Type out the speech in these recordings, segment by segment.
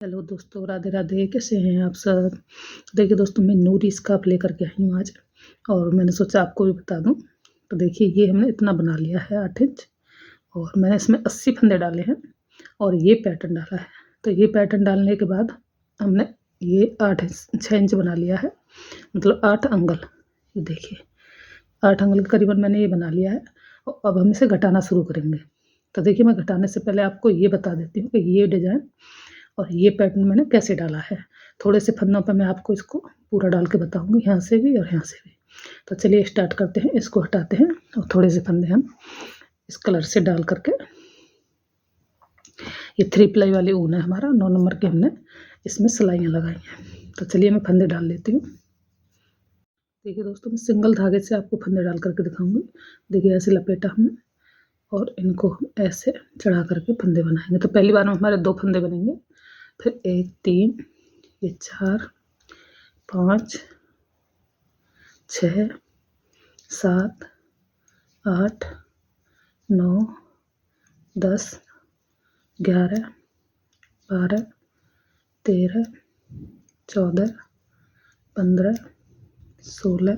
Hello दोस्तों, राधे राधे। कैसे हैं आप सब? देखिए दोस्तों, मैं नूरी स्कार्फ लेकर के आई हूँ आज, और मैंने सोचा आपको भी बता दूँ। तो देखिए, ये हमने इतना बना लिया है 8 इंच, और मैंने इसमें 80 फंदे डाले हैं और ये पैटर्न डाला है। तो ये पैटर्न डालने के बाद हमने ये 6 इंच बना लिया है, मतलब 8 अंगल। ये देखिए 8 अंगल के करीबन मैंने ये बना लिया है, और अब हम इसे घटाना शुरू करेंगे। तो देखिए, मैं घटाने से पहले आपको ये बता देती हूँ कि ये डिज़ाइन और ये पैटर्न मैंने कैसे डाला है। थोड़े से फंदों पे मैं आपको इसको पूरा डाल के बताऊंगी, यहाँ से भी और यहाँ से भी। तो चलिए स्टार्ट करते हैं। इसको हटाते हैं और थोड़े से फंदे हम इस कलर से डाल करके, ये 3 प्लाई वाली ऊन है हमारा, 9 नंबर के हमने इसमें सिलाइयाँ लगाई हैं। तो चलिए मैं फंदे डाल लेती हूँ। देखिए दोस्तों, मैं सिंगल धागे से आपको फंदे डाल करके दिखाऊंगी। देखिए ऐसे लपेटा हमने, और इनको हम ऐसे चढ़ा करके फंदे बनाएंगे। तो पहली बार में हमारे 2 फंदे बनेंगे, फिर 1 3, ये 4 5 6 7 8 9 10 11 12 13 14 15 16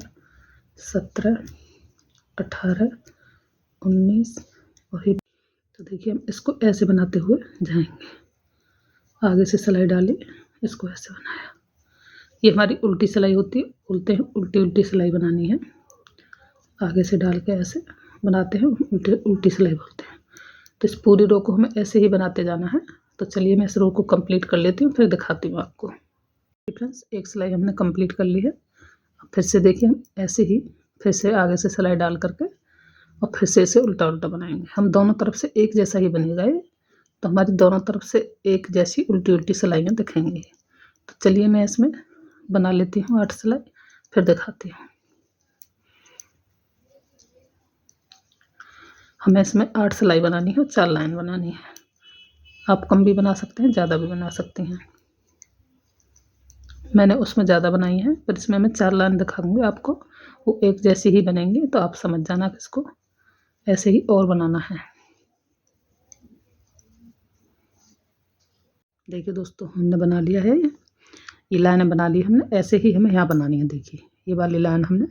17 18 19 और ये। तो देखिए, हम इसको ऐसे बनाते हुए जाएंगे। आगे से सिलाई डाली, इसको ऐसे बनाया। ये हमारी उल्टी सिलाई होती है, बोलते हैं उल्टी उल्टी सिलाई बनानी है। आगे से डाल के ऐसे बनाते हैं, उल्टी उल्टी सिलाई बोलते हैं। तो इस पूरी रो को हमें ऐसे ही बनाते जाना है। तो चलिए मैं इस रो को कंप्लीट कर लेती हूँ, फिर दिखाती हूँ आपको। फ्रेंड्स, एक सिलाई हमने कंप्लीट कर ली है। अब फिर से देखिए, हम ऐसे ही फिर से आगे से सिलाई डाल करके और फिर से इसे उल्टा उल्टा बनाएंगे। हम दोनों तरफ से एक जैसा ही बनेगा ये, तो हमारी दोनों तरफ से एक जैसी उल्टी उल्टी सिलाइयाँ दिखेंगी। तो चलिए मैं इसमें बना लेती हूँ 8 सिलाई, फिर दिखाती हूँ। हमें इसमें 8 सिलाई बनानी है और 4 लाइन बनानी है। आप कम भी बना सकते हैं, ज़्यादा भी बना सकते हैं। मैंने उसमें ज़्यादा बनाई है, पर इसमें मैं 4 लाइन दिखाऊंगी आपको। वो एक जैसी ही बनेंगी, तो आप समझ जाना कि इसको ऐसे ही और बनाना है। देखिए दोस्तों, हमने बना लिया है ये लाइनें बना ली हमने। ऐसे ही हमें यहाँ बनानी है। देखिए ये वाली लाइन हमने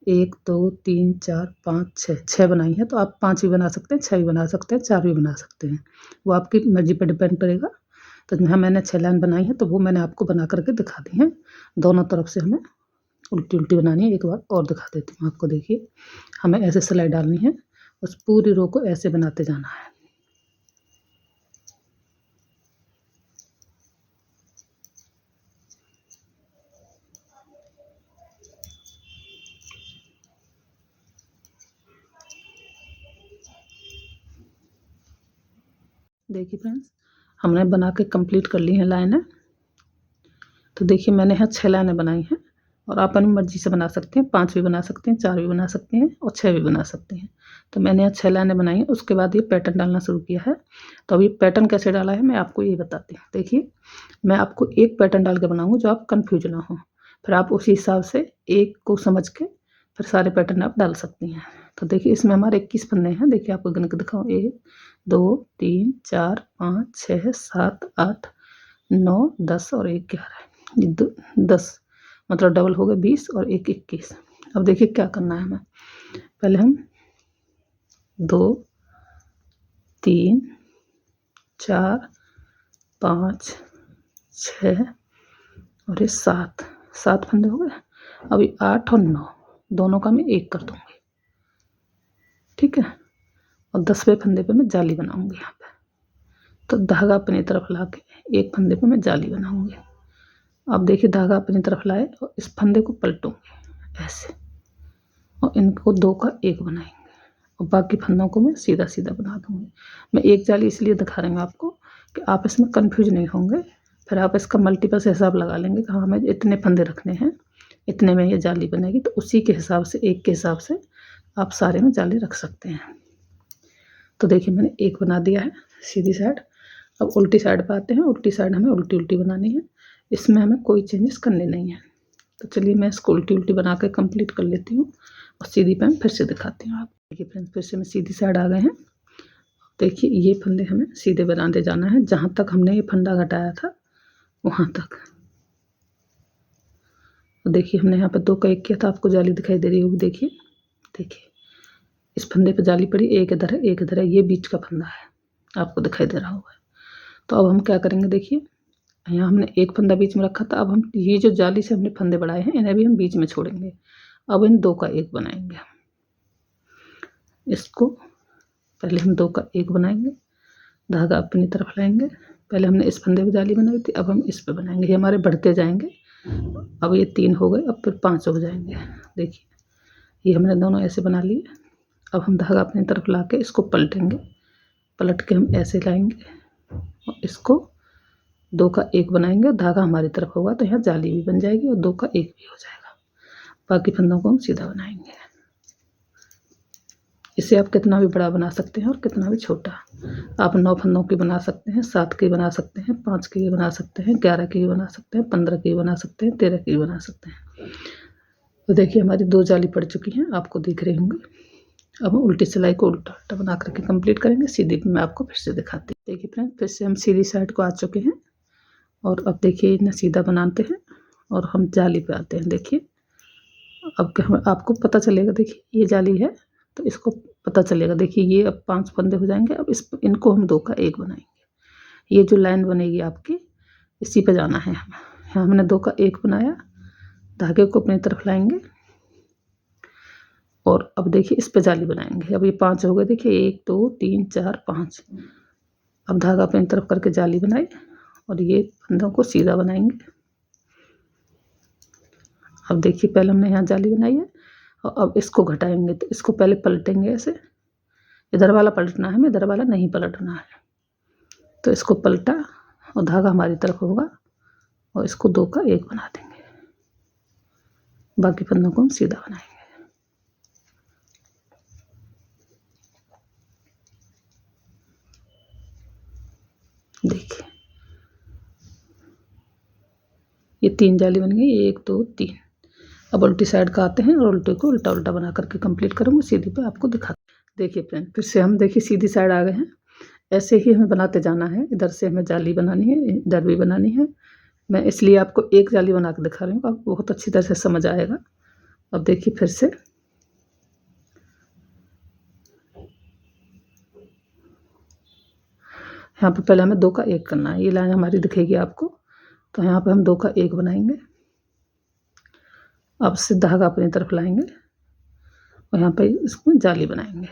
1 2 3 4 5 6 बनाई है। तो आप 5 भी बना सकते हैं, 6 भी बना सकते हैं, 4 भी बना सकते हैं, वो आपकी मर्जी पर डिपेंड करेगा। तो यहाँ मैंने 6 लाइन बनाई है, तो वो मैंने आपको बना करके दिखा दी है। दोनों तरफ से हमें उल्टी उल्टी बनानी है। एक बार और दिखा देती हूँ आपको। देखिए, हमें ऐसे सिलाई डालनी है, उस पूरी रो को ऐसे बनाते जाना है। देखिए फ्रेंड्स, हमने बना के कंप्लीट कर ली है लाइनें। तो देखिए, मैंने यहाँ 6 लाइनें बनाई हैं, और आप अपनी मर्ज़ी से बना सकते हैं। 5 भी बना सकते हैं, 4 भी बना सकते हैं, और 6 भी बना सकते हैं। तो मैंने यहाँ 6 लाइनें बनाई हैं। उसके बाद ये पैटर्न डालना शुरू किया है। तो अभी पैटर्न कैसे डाला है मैं आपको ये बताती हूँ। देखिए, मैं आपको एक पैटर्न डाल के बनाऊँगी जो आप कन्फ्यूज ना हो। फिर आप उसी हिसाब से एक को समझ के फिर सारे पैटर्न आप डाल सकती हैं। तो देखिए, इसमें हमारे 21 फंदे हैं। देखिए आपको गिन के दिखाऊँ, 1 2 3 4 5 6 7 8 9 10 और 1 11। ये 10, मतलब डबल हो गए 20 और 1 21। अब देखिए क्या करना है हमें। पहले हम 2 3 4 5 6 और ये 7 फंदे हो गए। अभी 8 और 9 दोनों का मैं 1 कर दूंगी, ठीक है। और 10वें फंदे पे मैं जाली बनाऊंगी यहाँ पे। तो धागा अपनी तरफ ला के एक फंदे पे मैं जाली बनाऊंगी। अब देखिए, धागा अपनी तरफ लाए और इस फंदे को पलटूंगी ऐसे, और इनको 2 का 1 बनाएंगे, और बाकी फंदों को मैं सीधा सीधा बना दूंगी। मैं एक जाली इसलिए दिखा रही हूँ आपको कि आप इसमें कंफ्यूज नहीं होंगे। फिर आप इसका मल्टीपल से हिसाब लगा लेंगे कि हाँ, हमें इतने फंदे रखने हैं, इतने में ये जाली बनेगी। तो उसी के हिसाब से, एक के हिसाब से आप सारे में जाली रख सकते हैं। तो देखिए, मैंने एक बना दिया है सीधी साइड। अब उल्टी साइड पर आते हैं। उल्टी साइड हमें उल्टी उल्टी बनानी है, इसमें हमें कोई चेंजेस करने नहीं है। तो चलिए मैं इसको उल्टी उल्टी बना के कंप्लीट कर लेती हूँ, और सीधी पे मैं फिर से दिखाती हूँ आप। देखिए फ्रेंड्स, फिर से मैं सीधी साइड आ गए हैं। देखिए, ये फंदे हमें सीधे बनाते जाना है। जहाँ तक हमने ये फंदा घटाया था, वहाँ तक। तो देखिए हमने यहाँ पर 2 का 1 किया था, आपको जाली दिखाई दे रही होगी। देखिए देखिए इस फंदे पे जाली पड़ी, एक इधर है एक इधर है, ये बीच का फंदा है, आपको दिखाई दे रहा होगा। तो अब हम क्या करेंगे, देखिए यहाँ हमने एक फंदा बीच में रखा था, अब हम ये जो जाली से हमने फंदे बढ़ाए हैं इन्हें भी हम बीच में छोड़ेंगे। अब इन 2 का 1 बनाएंगे। इसको पहले हम 2 का 1 बनाएंगे, धागा अपनी तरफ लाएंगे। पहले हमने इस फंदे पे जाली बनाई थी, अब हम इस पे बनाएंगे। ये हमारे बढ़ते जाएंगे। अब ये 3 हो गए, अब फिर 5 हो जाएंगे। देखिए ये हमने दोनों ऐसे बना लिए। अब हम धागा अपनी तरफ ला के इसको पलटेंगे, पलट के हम ऐसे लाएंगे और इसको 2 का 1 बनाएंगे। धागा हमारी तरफ होगा तो यहाँ जाली भी बन जाएगी और 2 का 1 भी हो जाएगा। बाकी फंदों को हम सीधा बनाएंगे। इसे आप कितना भी बड़ा बना सकते हैं और कितना भी छोटा। आप 9 फंदों की बना सकते हैं, 7 की बना सकते हैं, 5 की बना सकते हैं, 11 की बना सकते हैं, 15 की बना सकते हैं, 13 की बना सकते हैं। तो देखिए हमारी 2 जाली पड़ चुकी हैं, आपको दिख रही होंगी। अब हम उल्टी सिलाई को उल्टा उल्टा बना करके कंप्लीट करेंगे। सीधी मैं आपको फिर से दिखाती हूँ। देखिए फ्रेंड, फिर से हम सीधी साइड को आ चुके हैं और अब देखिए इन्हें सीधा बनाते हैं और हम जाली पे आते हैं। देखिए अब आपको पता चलेगा, देखिए ये जाली है तो इसको पता चलेगा। देखिए ये अब 5 फंदे हो जाएंगे। अब इनको हम 2 का 1 बनाएंगे। ये जो लाइन बनेगी आपकी, इसी पे जाना है हमें। यहाँ हमने 2 का 1 बनाया, धागे को अपनी तरफ लाएंगे और अब देखिए इस पे जाली बनाएंगे। अब ये 5 हो गए। देखिए 1 2 3 4 5। अब धागा अपनी तरफ करके जाली बनाई और ये फंदों को सीधा बनाएंगे। अब देखिए पहले हमने यहाँ जाली बनाई है और अब इसको घटाएंगे। तो इसको पहले पलटेंगे ऐसे, इधर वाला पलटना है, हमें इधर वाला नहीं पलटना है। तो इसको पलटा और धागा हमारी तरफ होगा और इसको 2 का 1 बना देंगे। बाकी फंदों को हम सीधा बनाएंगे। देखिए ये 3 जाली बन गई, 1 2 3। अब उल्टी साइड का आते हैं और उल्टे को उल्टा उल्टा बना करके कंप्लीट करूँगी। सीधी पे आपको दिखाते। देखिए फ्रेंड, फिर से हम देखिए सीधी साइड आ गए हैं। ऐसे ही हमें बनाते जाना है। इधर से हमें जाली बनानी है, इधर भी बनानी है। मैं इसलिए आपको एक जाली बना के दिखा रही हूँ, आपको बहुत अच्छी तरह से समझ आएगा। अब देखिए फिर से यहाँ पर पहले हमें 2 का 1 करना है। ये लाइन हमारी दिखेगी आपको, तो यहाँ पे हम 2 का 1 बनाएंगे। अब से धागा अपनी तरफ लाएंगे और यहाँ पे इसमें जाली बनाएंगे।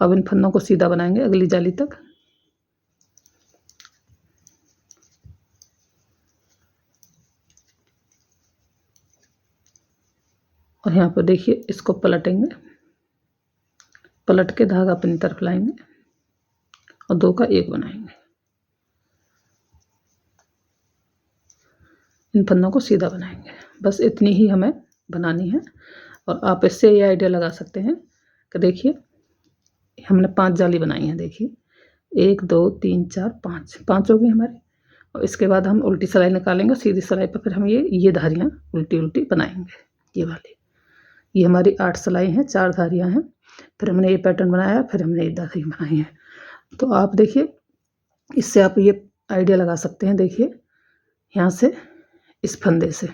अब इन फंदों को सीधा बनाएंगे अगली जाली तक। और यहाँ पर देखिए इसको पलटेंगे, पलट के धागा अपनी तरफ लाएंगे और 2 का 1 बनाएंगे। इन फंदों को सीधा बनाएंगे। बस इतनी ही हमें बनानी है। और आप इससे ये आइडिया लगा सकते हैं कि देखिए हमने 5 जाली बनाई हैं। देखिए 1 2 3 4 5 हो गई हमारी। और इसके बाद हम उल्टी सिलाई निकालेंगे। सीधी सिलाई पर फिर हम ये धारियाँ उल्टी उल्टी बनाएंगे। ये वाली, ये हमारी 8 सिलाई हैं, 4 धारियाँ हैं। फिर हमने ये पैटर्न बनाया, फिर हमने ये धारी बनाई है। तो आप देखिए इससे आप ये आइडिया लगा सकते हैं। देखिए यहाँ से इस फंदे से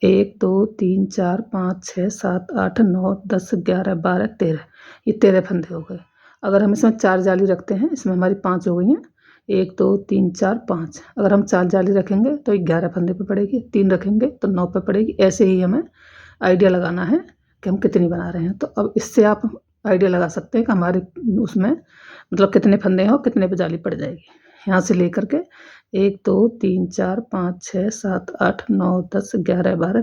1 2 3 4 5 6 7 8 9 10 11 12 13, ये 13 फंदे हो गए। अगर हम इसमें 4 जाली रखते हैं, इसमें हमारी 5 हो गई हैं। 1 2 3 4 5। अगर हम 4 जाली रखेंगे तो 11 फंदे पे पड़ेगी, 3 रखेंगे तो 9 पे पड़ेगी। ऐसे ही हमें आइडिया लगाना है कि हम कितनी बना रहे हैं। तो अब इससे आप आइडिया लगा सकते हैं कि हमारे उसमें मतलब कितने फंदे हैं और कितने पे जाली पड़ जाएगी। यहाँ से लेकर के 1 2 3 4 5 6 7 8 9 10 11 12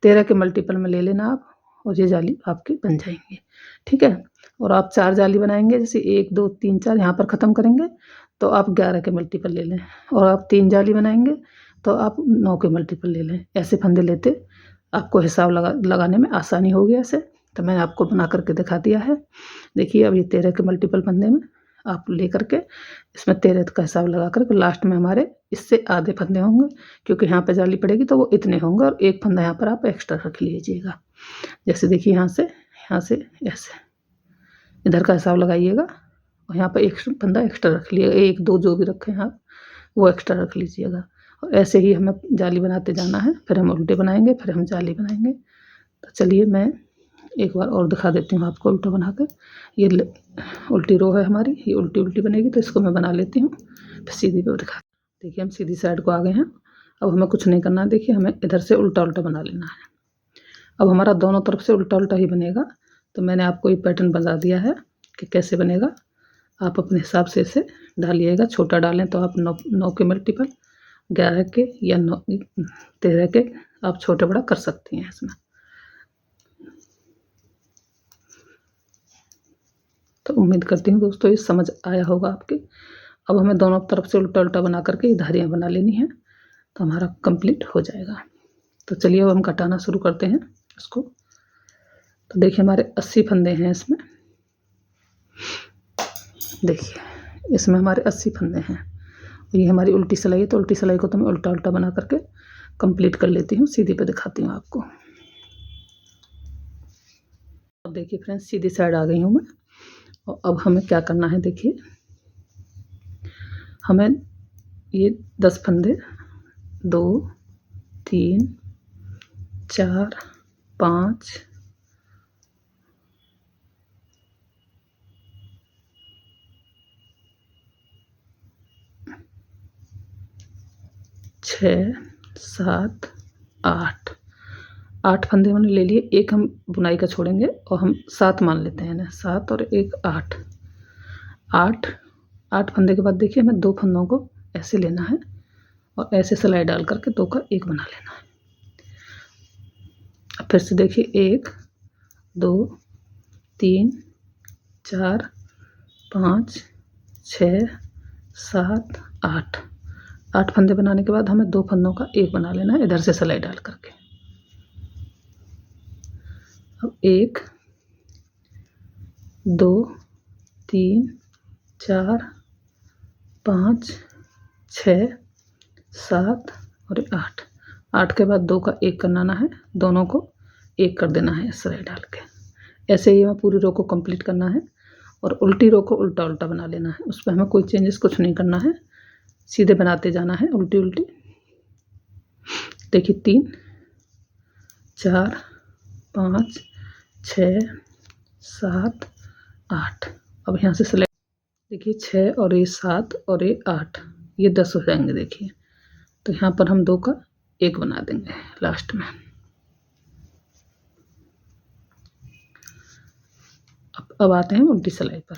13 के मल्टीपल में ले लेना आप, और ये जाली आपकी बन जाएंगी। ठीक है। और आप 4 जाली बनाएंगे, जैसे 1 2 3 4 यहाँ पर ख़त्म करेंगे तो आप 11 के मल्टीपल ले लें। और आप 3 जाली बनाएंगे तो आप 9 के मल्टीपल ले लें। ऐसे फंदे लेते आपको हिसाब लगाने में आसानी होगी। ऐसे तो मैंने आपको बना करके दिखा दिया है। देखिए अब ये 13 के मल्टीपल फंदे में आप ले करके इसमें 13 का हिसाब लगा करके लास्ट में हमारे इससे आधे फंदे होंगे, क्योंकि यहाँ पे जाली पड़ेगी तो वो इतने होंगे और एक फंदा यहाँ पर आप एक्स्ट्रा रख लीजिएगा। जैसे देखिए यहाँ से ऐसे इधर का हिसाब लगाइएगा और यहाँ पर एक फंदा एक्स्ट्रा रख लिएगा। 1 2 जो भी रखें आप वो एक्स्ट्रा रख लीजिएगा। और ऐसे ही हमें जाली बनाते जाना है, फिर हम उल्टे बनाएंगे, फिर हम जाली बनाएंगे। तो चलिए मैं एक बार और दिखा देती हूँ आपको उल्टा बनाकर। ये उल्टी रो है हमारी, ये उल्टी उल्टी बनेगी, तो इसको मैं बना लेती हूँ, फिर सीधी पे दिखा। देखिए हम सीधी साइड को आ गए हैं। अब हमें कुछ नहीं करना है, देखिए हमें इधर से उल्टा उल्टा बना लेना है। अब हमारा दोनों तरफ से उल्टा उल्टा ही बनेगा। तो मैंने आपको ये पैटर्न बता दिया है कि कैसे बनेगा। आप अपने हिसाब से इसे डालिएगा। छोटा डालें तो आप 9 के मल्टीपल, 11 के या 13 के आप छोटे बड़ा कर सकती हैं इसमें। तो उम्मीद करती हूँ दोस्तों ये समझ आया होगा आपके। अब हमें दोनों तरफ से उल्टा उल्टा बना करके धारियाँ बना लेनी है, तो हमारा कंप्लीट हो जाएगा। तो चलिए अब हम कटाना शुरू करते हैं इसको। तो देखिए हमारे 80 फंदे हैं इसमें। देखिए इसमें हमारे 80 फंदे हैं। और ये हमारी उल्टी सिलाई है, तो उल्टी सिलाई को तो मैं उल्टा उल्टा बना करके कंप्लीट कर लेती हूँ। सीधी पे दिखाती हूँ आपको। अब देखिए फ्रेंड्स सीधी साइड आ गई हूँ मैं। और अब हमें क्या करना है, देखिए हमें ये 10 फंदे 2 3 4 5 6 7 8 फंदे हमने ले लिए। एक हम बुनाई का छोड़ेंगे और हम 7 मान लेते हैं ना, 7 और 1 8 फंदे के बाद देखिए हमें 2 फंदों को ऐसे लेना है और ऐसे सिलाई डाल करके 2 का 1 बना लेना है। अब फिर से देखिए 1 2 3 4 5 6 7 8 फंदे बनाने के बाद हमें 2 फंदों का 1 बना लेना है इधर से सिलाई डाल करके। अब 1 2 3 4 5 6 7 और 8 के बाद 2 का 1 करना है, दोनों को 1 कर देना है सिलाई डाल के। ऐसे ही हमें पूरी रो को कंप्लीट करना है। और उल्टी रो को उल्टा उल्टा बना लेना है, उस पर हमें कोई चेंजेस कुछ नहीं करना है, सीधे बनाते जाना है उल्टी उल्टी। देखिए 3 4 5 6 7 8। अब यहाँ से सिलाई देखिए 6 और ये 7 और ये 8, ये 10 हो जाएंगे। देखिए तो यहाँ पर हम 2 का 1 बना देंगे लास्ट में। अब आते हैं उल्टी सिलाई पर।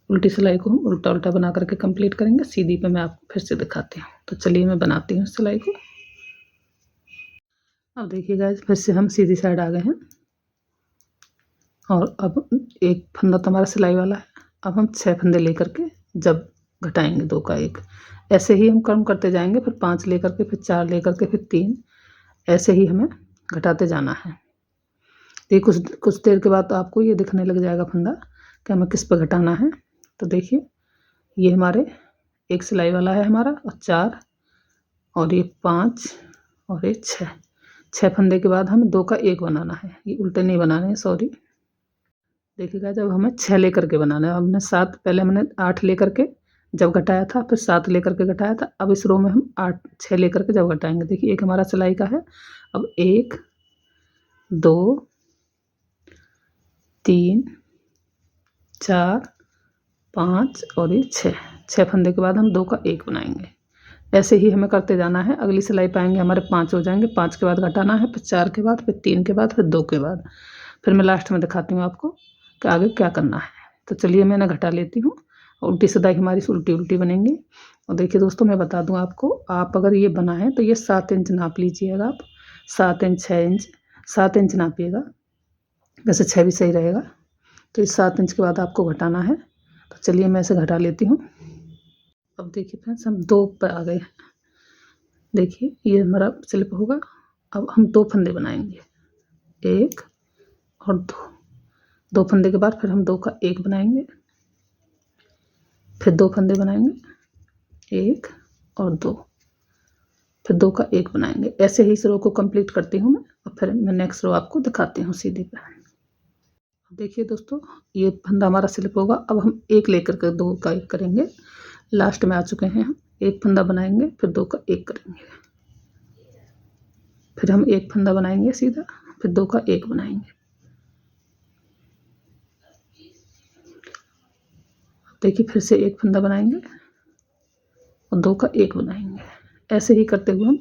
उल्टी सिलाई को हम उल्टा उल्टा बना करके कंप्लीट करेंगे। सीधी पे मैं आपको फिर से दिखाती हूँ। तो चलिए मैं बनाती हूँ सिलाई को। अब देखिए गाइस फिर से हम सीधी साइड आ गए हैं। और अब एक फंदा तो हमारा सिलाई वाला है। अब हम 6 फंदे लेकर के जब घटाएंगे 2 का 1, ऐसे ही हम कम करते जाएंगे। फिर 5 लेकर के, फिर 4 लेकर के, फिर 3, ऐसे ही हमें घटाते जाना है। ये कुछ देर के बाद आपको ये दिखने लग जाएगा फंदा कि हमें किस पर घटाना है। तो देखिए ये हमारे एक सिलाई वाला है हमारा, और 4 और ये 5 और ये 6 फंदे के बाद हमें 2 का 1 बनाना है। ये उल्टे नहीं बनाने हैं, सॉरी। देखिएगा जब हमें 6 लेकर के बनाना है, हमने 7 पहले हमने 8 लेकर के जब घटाया था, फिर 7 लेकर के घटाया था। अब इस रो में हम 6 लेकर के जब घटाएंगे। देखिए एक हमारा सिलाई का है। अब 1 2 3 4 5 और ये 6 फंदे के बाद हम 2 का 1 बनाएंगे। ऐसे ही हमें करते जाना है। अगली सिलाई पाएंगे हमारे 5 हो जाएंगे। 5 के बाद घटाना है, फिर 4 के बाद, फिर 3 के बाद, फिर 2 के बाद। फिर मैं लास्ट में दिखाती हूँ आपको कि आगे क्या करना है। तो चलिए मैंने घटा लेती हूँ। उल्टी सिलाई हमारी उल्टी उल्टी बनेंगी। और देखिए दोस्तों मैं बता दूँ आपको, आप अगर ये बनाएं तो ये 7 इंच नाप लीजिएगा आप। 7 इंच 6 इंच 7 इंच नापिएगा, वैसे 6 भी सही रहेगा। तो इस 7 इंच के बाद आपको घटाना है। तो चलिए मैं इसे घटा लेती हूँ। अब देखिए फ्रेंड्स हम 2 पर आ गए हैं। देखिए ये हमारा स्लिप होगा। अब हम 2 फंदे बनाएंगे, 1 और 2 फंदे के बाद फिर हम 2 का 1 बनाएंगे, फिर 2 फंदे बनाएंगे, 1 और 2, फिर 2 का 1 बनाएंगे। ऐसे ही इस रो को कंप्लीट करती हूँ मैं। और फिर मैं नेक्स्ट रो आपको दिखाती हूँ सीधी पे। देखिए दोस्तों ये फंदा हमारा स्लिप होगा। अब हम 1 लेकर के 2 का 1 करेंगे। लास्ट में आ चुके हैं हम। एक फंदा बनाएंगे, फिर 2 का 1 करेंगे, फिर हम एक फंदा बनाएंगे सीधा, फिर 2 का 1 बनाएंगे। देखिए फिर से एक फंदा बनाएंगे और 2 का 1 बनाएंगे। ऐसे ही करते हुए हम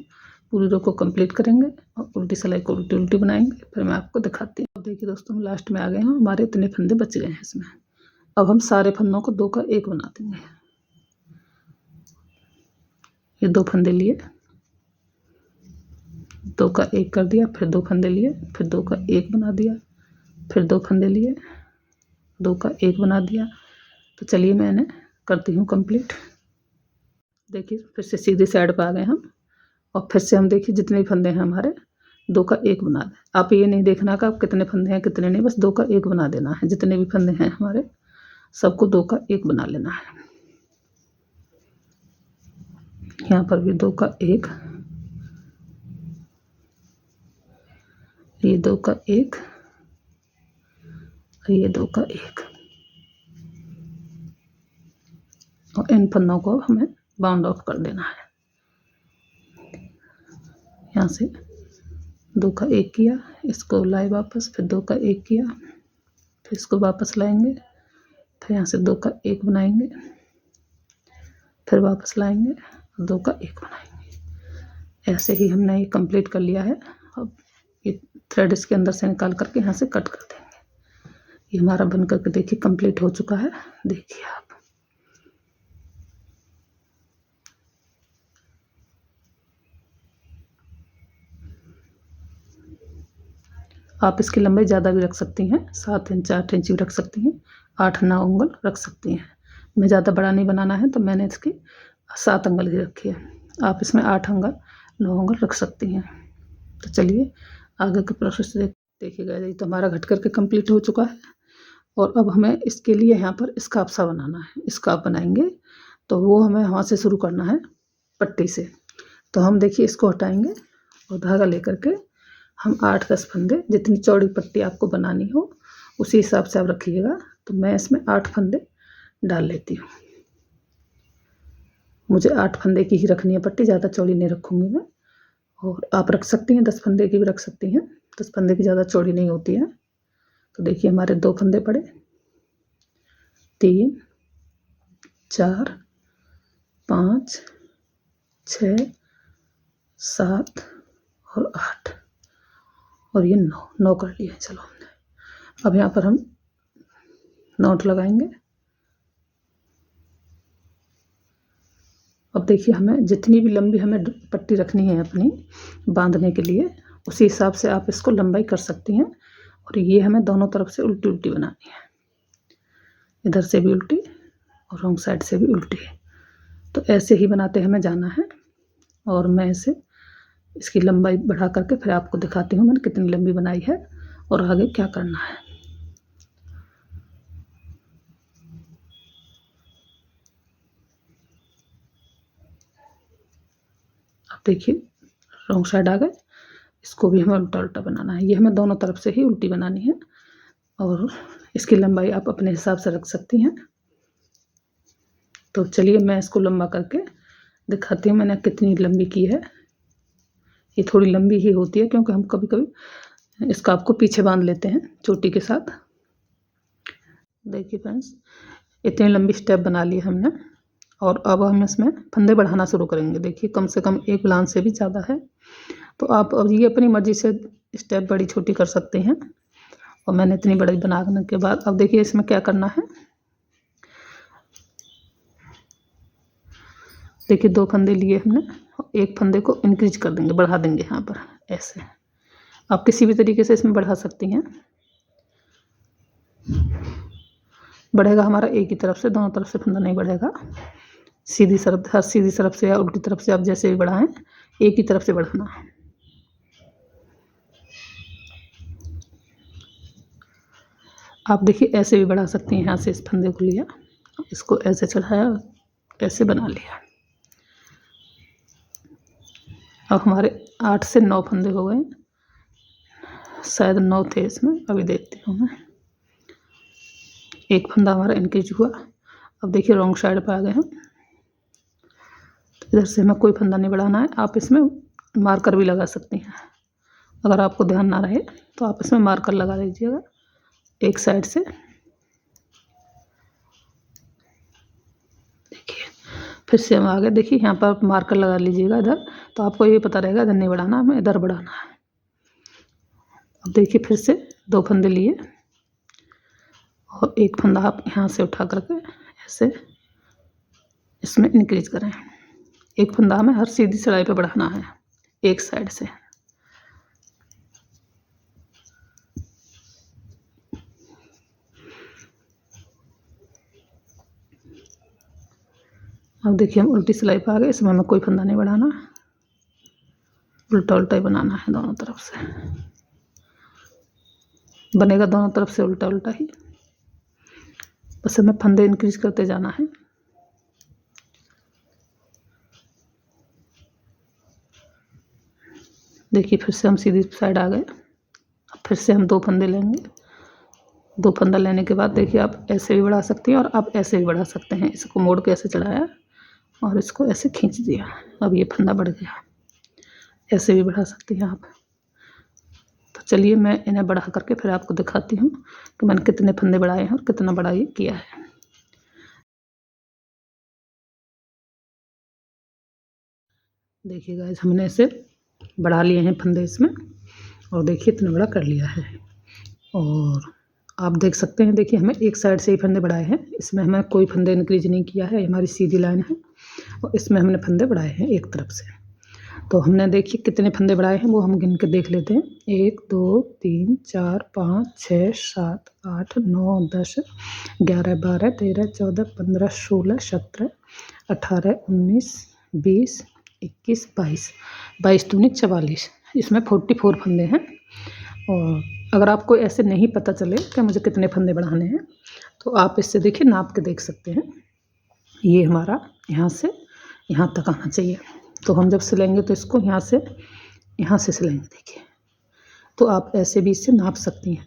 पूरी रो को कंप्लीट करेंगे और उल्टी सिलाई को उल्टी उल्टी बनाएंगे। फिर मैं आपको दिखाती हूँ। अब देखिए दोस्तों, हम लास्ट में आ गए हैं, हमारे इतने फंदे बच गए हैं इसमें। अब हम सारे फंदों को 2 का 1 बना देंगे। ये 2 फंदे लिए, 2 का 1 कर दिया, फिर 2 फंदे लिए, फिर 2 का 1 बना दिया, फिर 2 फंदे लिए, 2 का 1 बना दिया। तो चलिए मैंने करती हूँ कंप्लीट। देखिए फिर से सीधी साइड पर आ गए हम, और फिर से हम देखिए जितने भी फंदे हैं हमारे 2 का 1 बना दें। आप ये नहीं देखना कि आप कितने फंदे हैं कितने नहीं, बस 2 का 1 बना देना है। जितने भी फंदे हैं हमारे सबको 2 का 1 बना लेना है। यहाँ पर भी 2 का 1, ये 2 का 1 और ये 2 का 1, और इन फंदों को हमें बाउंड ऑफ कर देना है। यहाँ से 2 का 1 किया, इसको लाए वापस, फिर 2 का 1 किया, फिर इसको वापस लाएंगे, फिर यहाँ से 2 का 1 बनाएंगे, फिर वापस लाएंगे, 2 का 1 बनाएंगे। ऐसे ही हमने ये कंप्लीट कर लिया है। अब ये थ्रेड इसके अंदर से निकाल करके यहाँ से कट कर देंगे। ये हमारा बन करके देखिए कंप्लीट हो चुका है। देखिए आप इसकी लंबाई ज़्यादा भी रख सकती हैं, 7 इंच 8 इंच भी रख सकती हैं, 8-9 उंगल रख सकती हैं। मैं ज़्यादा बड़ा नहीं बनाना है तो मैंने इसकी 7 उंगल ही रखी है। आप इसमें 8 उंगल 9 उंगल रख सकती हैं। तो चलिए आगे के प्रोसेस देखिएगा। ये तो हमारा घट करके कंप्लीट हो चुका है, और अब हमें इसके लिए यहाँ पर स्कार्फ सा बनाना है। स्कार्फ बनाएंगे तो वो हमें वहाँ से शुरू करना है पट्टी से। तो हम देखिए इसको हटाएंगे और धागा लेकर के हम 8-10 फंदे, जितनी चौड़ी पट्टी आपको बनानी हो उसी हिसाब से आप रखिएगा। तो मैं इसमें 8 फंदे डाल लेती हूँ। मुझे 8 फंदे की ही रखनी है पट्टी, ज़्यादा चौड़ी नहीं रखूँगी मैं। और आप रख सकती हैं 10 फंदे की भी रख सकती हैं, 10 फंदे की ज़्यादा चौड़ी नहीं होती है। तो देखिए हमारे 2 फंदे पड़े, 3 4 5 6 7 और 8 और ये 9 कर लिए। चलो अब यहाँ पर हम नॉट लगाएंगे। अब देखिए हमें जितनी भी लंबी हमें पट्टी रखनी है अपनी बांधने के लिए, उसी हिसाब से आप इसको लंबाई कर सकती हैं। और ये हमें दोनों तरफ से उल्टी उल्टी बनानी है, इधर से भी उल्टी और रॉन्ग साइड से भी उल्टी। तो ऐसे ही बनाते हमें जाना है। और मैं इसे इसकी लंबाई बढ़ा करके फिर आपको दिखाती हूँ मैंने कितनी लंबी बनाई है और आगे क्या करना है। अब देखिए रॉन्ग साइड आ गए, इसको भी हमें उल्टा उल्टा बनाना है। ये हमें दोनों तरफ से ही उल्टी बनानी है, और इसकी लंबाई आप अपने हिसाब से रख सकती हैं। तो चलिए मैं इसको लंबा करके दिखाती हूँ मैंने कितनी लंबी की है। ये थोड़ी लंबी ही होती है क्योंकि हम कभी कभी इसका आपको पीछे बांध लेते हैं चोटी के साथ। देखिए फ्रेंड्स, इतनी लंबी स्टेप बना ली हमने, और अब हम इसमें फंदे बढ़ाना शुरू करेंगे। देखिए कम से कम 1 गुलान से भी ज़्यादा है। तो आप अब ये अपनी मर्ज़ी से स्टेप बड़ी छोटी कर सकते हैं। और मैंने इतनी बड़ी बनाने के बाद अब देखिए इसमें क्या करना है। देखिए 2 फंदे लिए हमने, 1 फंदे को इंक्रीज कर देंगे, बढ़ा देंगे यहाँ पर ऐसे। आप किसी भी तरीके से इसमें बढ़ा सकती हैं। बढ़ेगा हमारा एक ही तरफ से, दोनों तरफ से फंदा नहीं बढ़ेगा। सीधी तरफ से या उल्टी तरफ से आप जैसे भी बढ़ाएं, एक ही तरफ से बढ़ाना। आप देखिए ऐसे भी बढ़ा सकती हैं। यहाँ से इस फंदे को लिया, इसको ऐसे चढ़ाया, ऐसे बना लिया। अब हमारे 8 से 9 फंदे हो गए, शायद 9 थे इसमें, अभी देखती हूँ मैं। 1 फंदा हमारा इंक्रीज हुआ। अब देखिए रॉन्ग साइड पर आ गए हम। इधर से हमें कोई फंदा नहीं बढ़ाना है। आप इसमें मार्कर भी लगा सकती हैं, अगर आपको ध्यान ना रहे तो आप इसमें मार्कर लगा लीजिएगा एक साइड से। देखिए फिर से हम आगे, देखिए यहाँ पर आप मार्कर लगा लीजिएगा इधर, तो आपको ये पता रहेगा इधर नहीं बढ़ाना, हमें इधर बढ़ाना है। अब देखिए फिर से 2 फंदे लिए और एक फंदा आप यहाँ से उठा करके ऐसे इसमें इंक्रीज करें। एक फंदा हमें हर सीधी सिलाई पे बढ़ाना है एक साइड से। अब देखिए हम उल्टी सिलाई पे आ गए, इसमें हमें कोई फंदा नहीं बढ़ाना, उल्टा उल्टा ही बनाना है दोनों तरफ से। बनेगा दोनों तरफ से उल्टा उल्टा ही, बस हमें फंदे इंक्रीज करते जाना है। देखिए फिर से हम सीधी साइड आ गए। अब फिर से हम 2 फंदे लेंगे। 2 फंदा लेने के बाद देखिए आप ऐसे भी बढ़ा सकती हैं और आप ऐसे भी बढ़ा सकते हैं। इसको मोड़ के ऐसे चढ़ाया और इसको ऐसे खींच दिया, अब ये फंदा बढ़ गया। ऐसे भी बढ़ा सकती हैं आप। तो चलिए मैं इन्हें बढ़ा करके फिर आपको दिखाती हूँ कि मैंने कितने फंदे बढ़ाए हैं और कितना बड़ा ये किया है। देखिए गाइस हमने इसे बढ़ा लिए हैं फंदे इसमें, और देखिए इतना बड़ा कर लिया है। और आप देख सकते हैं, देखिए हमें एक साइड से ही फंदे बढ़ाए हैं, इसमें हमें कोई फंदे इंक्रीज नहीं किया है। हमारी सीधी लाइन है और इसमें हमने फंदे बढ़ाए हैं एक तरफ से। तो हमने देखिए कितने फंदे बढ़ाए हैं वो हम गिन के देख लेते हैं। 1 2 3 4 5 6 7 8 9 10 11 12 13 14 15 16 17 18 19 20 21 22 22 दूनी 44, इसमें 44 फंदे हैं। और अगर आपको ऐसे नहीं पता चले कि मुझे कितने फंदे बढ़ाने हैं तो आप इससे देखिए नाप के देख सकते हैं। ये हमारा यहाँ से यहाँ तक आना चाहिए। तो हम जब सिलेंगे तो इसको यहाँ से सिलेंगे। देखिए तो आप ऐसे भी इससे नाप सकती हैं,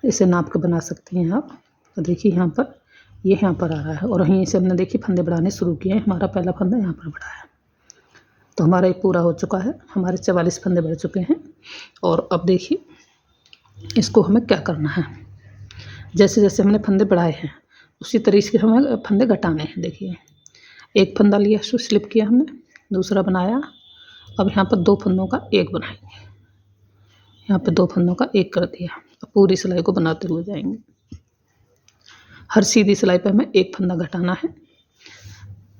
इसे नाप के बना सकती हैं आप। तो देखिए यहाँ पर ये यहाँ पर आ रहा है और यहीं से हमने देखिए फंदे बढ़ाने शुरू किए हैं। हमारा पहला फंदा यहाँ पर बढ़ा है, तो हमारा ये पूरा हो चुका है। हमारे 44 फंदे बढ़ चुके हैं। और अब देखिए इसको हमें क्या करना है, जैसे जैसे हमने फंदे बढ़ाए हैं उसी तरीके से हमें फंदे घटाने हैं। देखिए एक फंदा लिया, स्लिप किया हमने, दूसरा बनाया। अब यहाँ पर 2 फंदों का एक बनाएंगे, यहाँ पे 2 फंदों का एक कर दिया। अब पूरी सिलाई को बनाते हुए जाएंगे। हर सीधी सिलाई पे हमें एक फंदा घटाना है,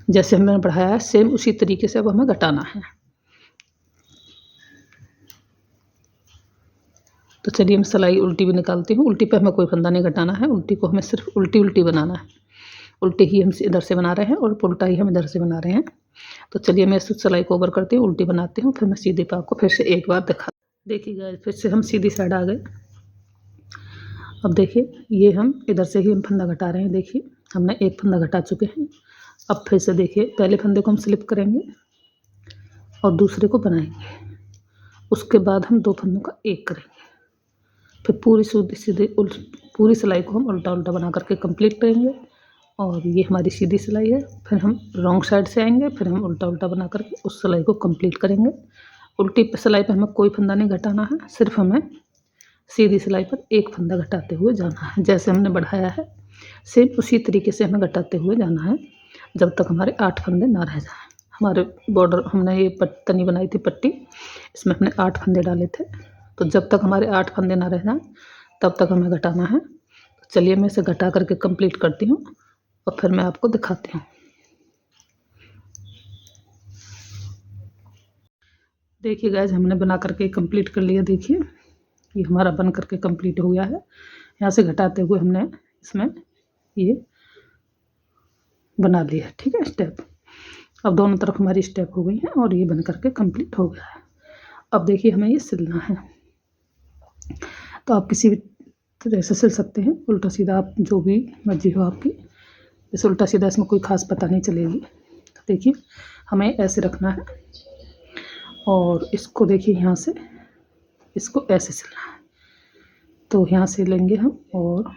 जैसे हमने बढ़ाया है सेम उसी तरीके से अब हमें घटाना है। तो चलिए मैं सिलाई उल्टी भी निकालती हूँ। उल्टी पे हमें कोई फंदा नहीं घटाना है, उल्टी को हमें सिर्फ उल्टी उल्टी बनाना है। उल्टी ही हम इधर से बना रहे हैं और उल्टा ही हम इधर से बना रहे हैं। तो चलिए मैं इस सिलाई को ओवर करती हूँ, उल्टी बनाती हूँ, फिर मैं सीधे पे आपको फिर से एक बार दिखा। देखिए गाइस फिर से हम सीधी साइड आ गए। अब देखिए ये हम इधर से ही हम फंदा घटा रहे हैं। देखिए हमने एक फंदा घटा चुके हैं। अब फिर से देखिए पहले फंदे को हम स्लिप करेंगे और दूसरे को बनाएंगे, उसके बाद हम 2 फंदों का एक करेंगे। फिर पूरी सीधी पूरी सिलाई को हम उल्टा उल्टा बना करके कंप्लीट करेंगे। और ये हमारी सीधी सिलाई है। फिर हम रॉन्ग साइड से आएंगे, फिर हम उल्टा उल्टा बना करके उस सिलाई को कंप्लीट करेंगे। उल्टी सिलाई पे हमें कोई फंदा नहीं घटाना है, सिर्फ हमें सीधी सिलाई पर एक फंदा घटाते हुए जाना है। जैसे हमने बढ़ाया है सेम उसी तरीके से हमें घटाते हुए जाना है जब तक हमारे 8 फंदे ना रह जाएं। हमारे बॉर्डर हमने ये तनी बनाई थी पट्टी, इसमें हमने 8 फंदे डाले थे। तो जब तक हमारे 8 फंदे ना रह जाएं तब तक हमें घटाना है। तो चलिए मैं इसे घटा करके कंप्लीट करती हूँ और फिर मैं आपको दिखाती हूँ। देखिए गाइस हमने बना करके कंप्लीट कर लिया। देखिए ये हमारा बन करके कंप्लीट हो गया है। यहाँ से घटाते हुए हमने इसमें ये बना लिया है, ठीक है स्टेप। अब दोनों तरफ हमारी स्टेप हो गई हैं और ये बन करके कंप्लीट हो गया है। अब देखिए हमें ये सिलना है, तो आप किसी भी तरह से सिल सकते हैं, उल्टा सीधा, आप जो भी मर्जी हो आपकी। इस उल्टा सीधा इसमें कोई ख़ास पता नहीं चलेगी। तो देखिए हमें ऐसे रखना है और इसको देखिए यहाँ से इसको ऐसे सिलना है। तो यहाँ से लेंगे हम और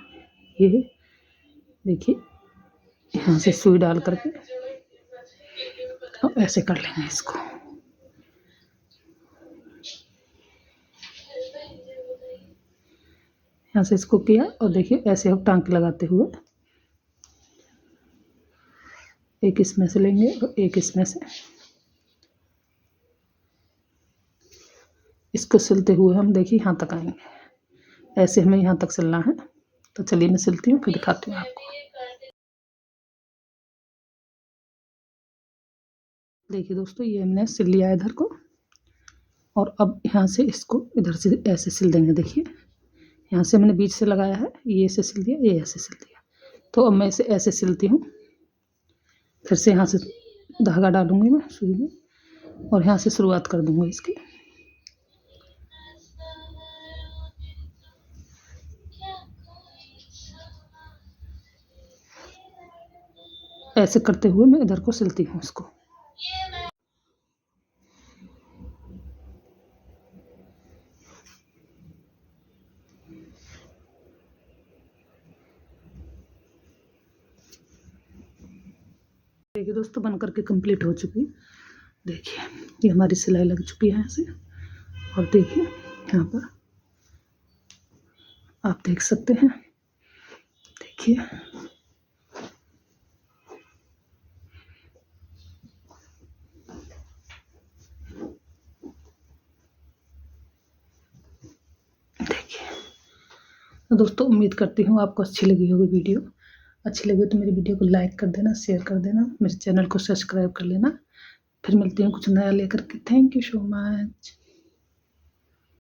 ये देखिए यहाँ से सुई डाल करके तो ऐसे कर लेंगे इसको। यहाँ से इसको किया और देखिए ऐसे हम टांके लगाते हुए एक इसमें से लेंगे और एक इसमें से, इसको सिलते हुए हम देखिए यहाँ तक आएंगे। ऐसे हमें यहाँ तक सिलना है। तो चलिए मैं सिलती हूँ फिर दिखाती हूँ आपको। देखिए दोस्तों, ये हमने सिल लिया इधर को और अब यहाँ से इसको इधर से ऐसे सिल देंगे। देखिए यहाँ से मैंने बीच से लगाया है, ये ऐसे सिल दिया, ये ऐसे सिल दिया। तो अब मैं इसे ऐसे सिलती हूँ। फिर से यहाँ से धागा डालूंगी मैं सुई में और यहाँ से शुरुआत कर दूंगी इसकी। ऐसे करते हुए मैं इधर को सिलती हूँ इसको। देखिए दोस्तों, बन करके कंप्लीट हो चुकी है। देखिए ये हमारी सिलाई लग चुकी है ऐसे। और देखिए यहाँ पर आप देख सकते हैं। देखिए तो दोस्तों, उम्मीद करती हूँ आपको अच्छी लगी होगी वीडियो। अच्छी लगी तो मेरी वीडियो को लाइक कर देना, शेयर कर देना, मेरे चैनल को सब्सक्राइब कर लेना। फिर मिलती हूँ कुछ नया लेकर के। Thank you so much.